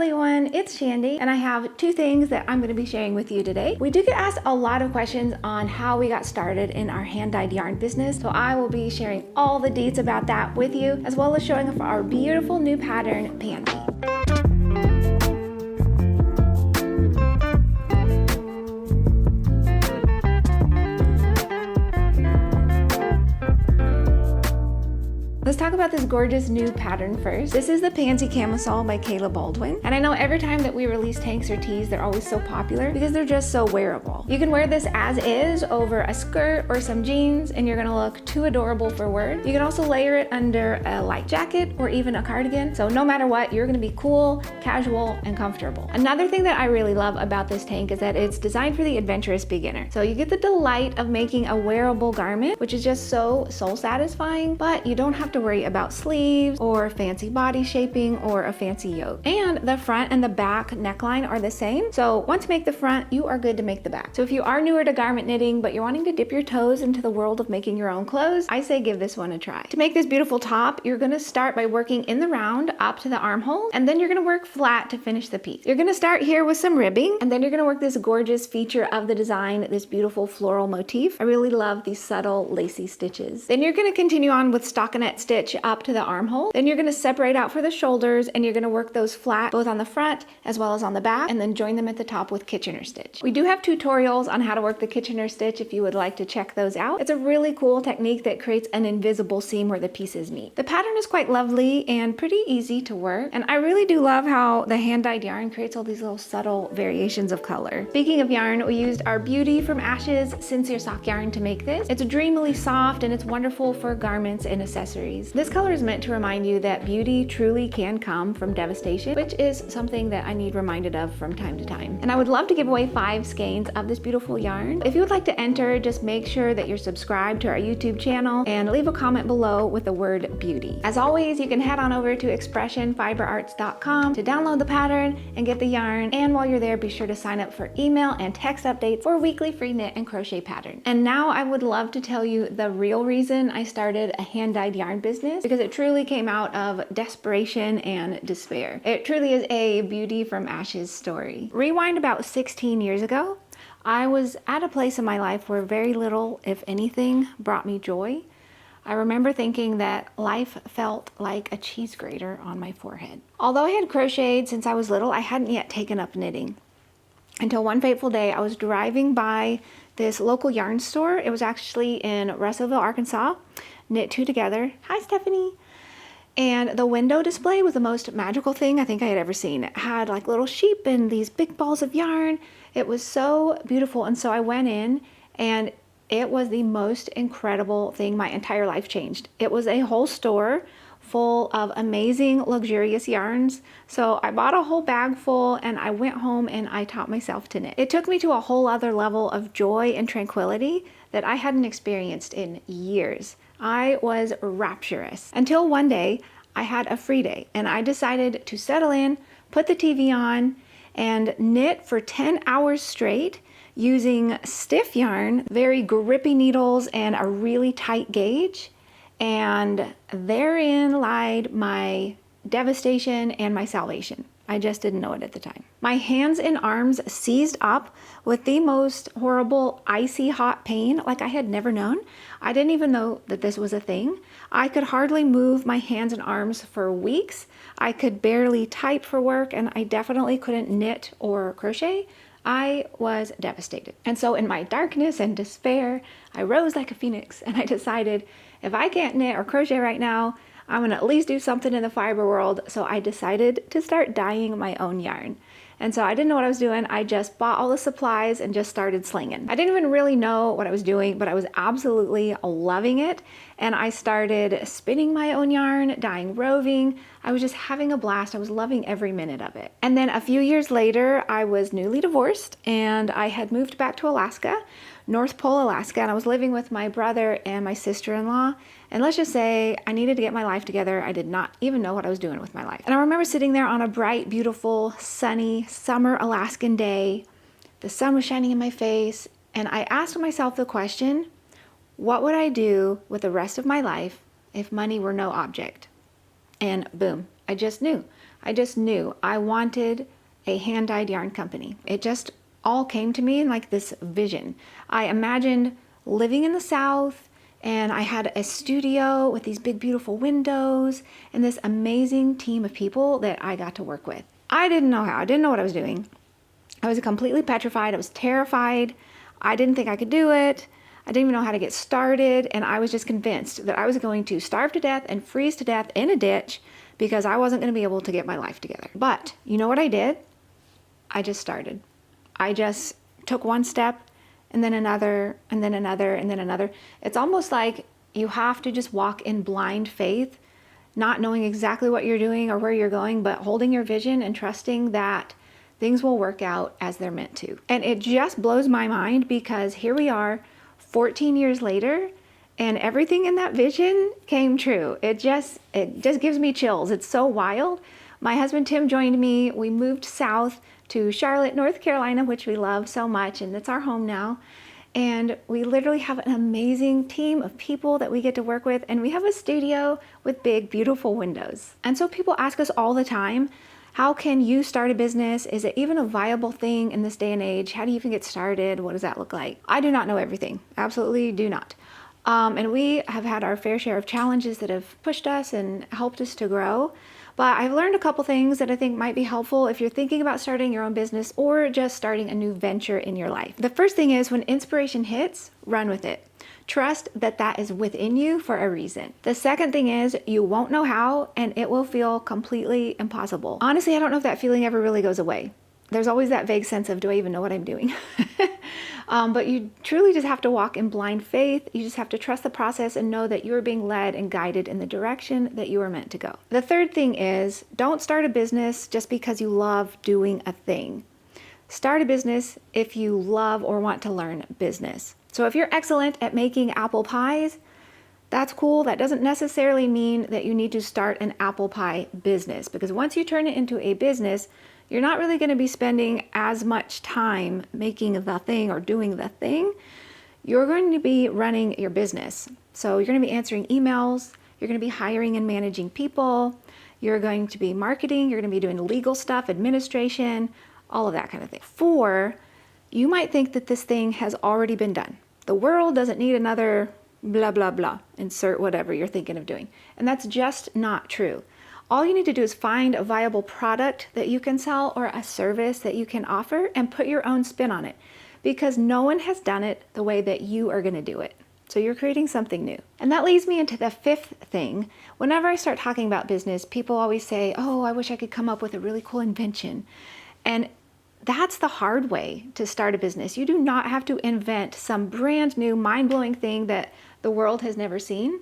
lovely one, it's Shandy, and I have two things that I'm going to be sharing with you today. We do get asked a lot of questions on how we got started in our hand-dyed yarn business, so I will be sharing all the deets about that with you, as well as showing off our beautiful new pattern, Pansy. Let's talk about this gorgeous new pattern first. This is the Panty Camisol by Kayla Baldwin. And I know every time that we release tanks or tees, they're always so popular because they're just so wearable. You can wear this as is over a skirt or some jeans and you're gonna look too adorable for words. You can also layer it under a light jacket or even a cardigan. So no matter what, you're gonna be cool, casual, and comfortable. Another thing that I really love about this tank is that it's designed for the adventurous beginner. So you get the delight of making a wearable garment, which is just so soul satisfying, but you don't have to worry about sleeves or fancy body shaping or a fancy yoke. And the front and the back neckline are the same. So once you make the front, you are good to make the back. So if you are newer to garment knitting, but you're wanting to dip your toes into the world of making your own clothes, I say give this one a try. To make this beautiful top, you're gonna start by working in the round up to the armhole, and then you're gonna work flat to finish the piece. You're gonna start here with some ribbing, and then you're gonna work this gorgeous feature of the design, this beautiful floral motif. I really love these subtle lacy stitches. Then you're gonna continue on with stockinette stitch up to the armhole. Then you're gonna separate out for the shoulders and you're gonna work those flat both on the front as well as on the back, and then join them at the top with Kitchener stitch. We do have tutorials on how to work the Kitchener stitch if you would like to check those out. It's a really cool technique that creates an invisible seam where the pieces meet. The pattern is quite lovely and pretty easy to work, and I really do love how the hand-dyed yarn creates all these little subtle variations of color. Speaking of yarn, we used our Beauty from Ashes sincere sock yarn to make this. It's dreamily soft and it's wonderful for garments and accessories. This color is meant to remind you that beauty truly can come from devastation, which is something that I need reminded of from time to time. And I would love to give away 5 skeins of this beautiful yarn. If you would like to enter, just make sure that you're subscribed to our YouTube channel and leave a comment below with the word beauty. As always, you can head on over to expressionfiberarts.com to download the pattern and get the yarn. And while you're there, be sure to sign up for email and text updates for weekly free knit and crochet patterns. And now I would love to tell you the real reason I started a hand-dyed yarn business, because it truly came out of desperation and despair. It truly is a beauty from ashes story. Rewind about 16 years ago, I was at a place in my life where very little, if anything, brought me joy. I remember thinking that life felt like a cheese grater on my forehead. Although I had crocheted since I was little, I hadn't yet taken up knitting. Until one fateful day, I was driving by this local yarn store. It was actually in Russellville, Arkansas. Knit Two Together. Hi, Stephanie. And the window display was the most magical thing I think I had ever seen. It had like little sheep and these big balls of yarn. It was so beautiful. And so I went in and it was the most incredible thing. My entire life changed. It was a whole store full of amazing, luxurious yarns. So I bought a whole bag full and I went home and I taught myself to knit. It took me to a whole other level of joy and tranquility that I hadn't experienced in years. I was rapturous until one day I had a free day and I decided to settle in, put the TV on, and knit for 10 hours straight using stiff yarn, very grippy needles, and a really tight gauge. And therein lied my devastation and my salvation. I just didn't know it at the time. My hands and arms seized up with the most horrible icy hot pain like I had never known. I didn't even know that this was a thing. I could hardly move my hands and arms for weeks. I could barely type for work, and I definitely couldn't knit or crochet. I was devastated. And so in my darkness and despair, I rose like a phoenix and I decided, if I can't knit or crochet right now, I'm gonna at least do something in the fiber world. So I decided to start dyeing my own yarn. And so I didn't know what I was doing. I just bought all the supplies and just started slinging. I didn't even really know what I was doing, but I was absolutely loving it. And I started spinning my own yarn, dyeing roving. I was just having a blast. I was loving every minute of it. And then a few years later, I was newly divorced and I had moved back to Alaska, North Pole, Alaska, and I was living with my brother and my sister-in-law. And let's just say I needed to get my life together. I did not even know what I was doing with my life. And I remember sitting there on a bright, beautiful, sunny, summer Alaskan day. The sun was shining in my face, and I asked myself the question, what would I do with the rest of my life if money were no object? And boom, I just knew. I just knew I wanted a hand-dyed yarn company. It just all came to me in like this vision. I imagined living in the South, and I had a studio with these big, beautiful windows and this amazing team of people that I got to work with. I didn't know how. I didn't know what I was doing. I was completely petrified. I was terrified. I didn't think I could do it. I didn't even know how to get started. And I was just convinced that I was going to starve to death and freeze to death in a ditch because I wasn't going to be able to get my life together. But you know what I did? I just started. I just took one step and then another and then another and then another. It's almost like you have to just walk in blind faith, not knowing exactly what you're doing or where you're going, but holding your vision and trusting that things will work out as they're meant to. And it just blows my mind because here we are 14 years later and everything in that vision came true. It just gives me chills. It's so wild. My husband Tim joined me. We moved south to Charlotte, North Carolina, which we love so much, and it's our home now. And we literally have an amazing team of people that we get to work with, and we have a studio with big, beautiful windows. And so people ask us all the time, how can you start a business? Is it even a viable thing in this day and age? How do you even get started? What does that look like? I do not know everything. Absolutely do not. And we have had our fair share of challenges that have pushed us and helped us to grow. But I've learned a couple things that I think might be helpful if you're thinking about starting your own business or just starting a new venture in your life. The first thing is when inspiration hits, run with it. Trust that that is within you for a reason. The second thing is you won't know how and it will feel completely impossible. Honestly, I don't know if that feeling ever really goes away. There's always that vague sense of, do I even know what I'm doing? But you truly just have to walk in blind faith. You just have to trust the process and know that you're being led and guided in the direction that you are meant to go. The third thing is don't start a business just because you love doing a thing. Start a business if you love or want to learn business. So if you're excellent at making apple pies, that's cool. That doesn't necessarily mean that you need to start an apple pie business, because once you turn it into a business, you're not really going to be spending as much time making the thing or doing the thing. You're going to be running your business. So you're going to be answering emails. You're going to be hiring and managing people. You're going to be marketing. You're going to be doing legal stuff, administration, all of that kind of thing. 4, you might think that this thing has already been done. The world doesn't need another blah, blah, blah. Insert whatever you're thinking of doing. And that's just not true. All you need to do is find a viable product that you can sell or a service that you can offer and put your own spin on it, because no one has done it the way that you are going to do it. So you're creating something new. And that leads me into the 5th thing. Whenever I start talking about business, people always say, oh, I wish I could come up with a really cool invention. And that's the hard way to start a business. You do not have to invent some brand new mind-blowing thing that the world has never seen.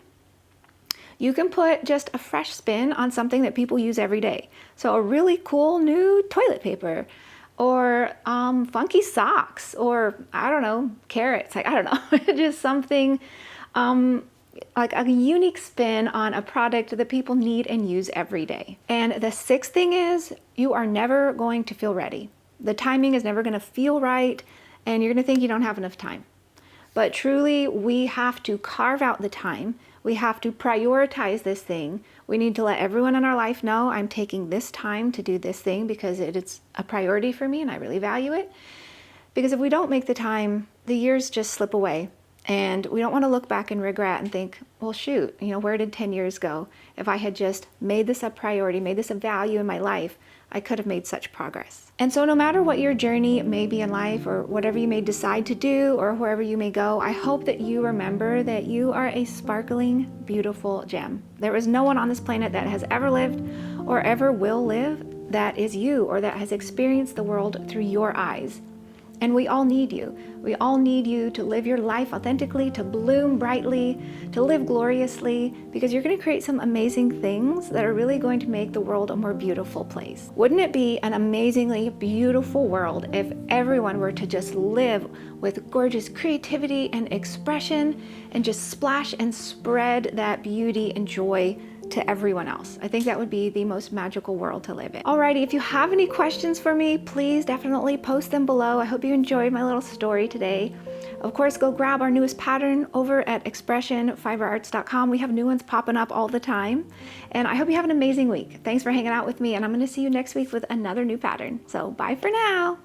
You can put just a fresh spin on something that people use every day. So a really cool new toilet paper, or funky socks, or I don't know, carrots. Like, I don't know, just something like a unique spin on a product that people need and use every day. And the 6th thing is you are never going to feel ready. The timing is never going to feel right, and you're going to think you don't have enough time. But truly, we have to carve out the time. We have to prioritize this thing. We need to let everyone in our life know I'm taking this time to do this thing because it's a priority for me and I really value it. Because if we don't make the time, the years just slip away. And we don't want to look back and regret and think, well, shoot, where did 10 years go? If I had just made this a priority, made this a value in my life, I could have made such progress. And so no matter what your journey may be in life or whatever you may decide to do or wherever you may go, I hope that you remember that you are a sparkling, beautiful gem. There is no one on this planet that has ever lived or ever will live that is you or that has experienced the world through your eyes. And we all need you. We all need you to live your life authentically, to bloom brightly, to live gloriously, because you're going to create some amazing things that are really going to make the world a more beautiful place. Wouldn't it be an amazingly beautiful world if everyone were to just live with gorgeous creativity and expression and just splash and spread that beauty and joy to everyone else? I think that would be the most magical world to live in. Alrighty, if you have any questions for me, please definitely post them below. I hope you enjoyed my little story today. Of course, go grab our newest pattern over at expressionfiberarts.com. We have new ones popping up all the time. And I hope you have an amazing week. Thanks for hanging out with me, and I'm going to see you next week with another new pattern. So bye for now.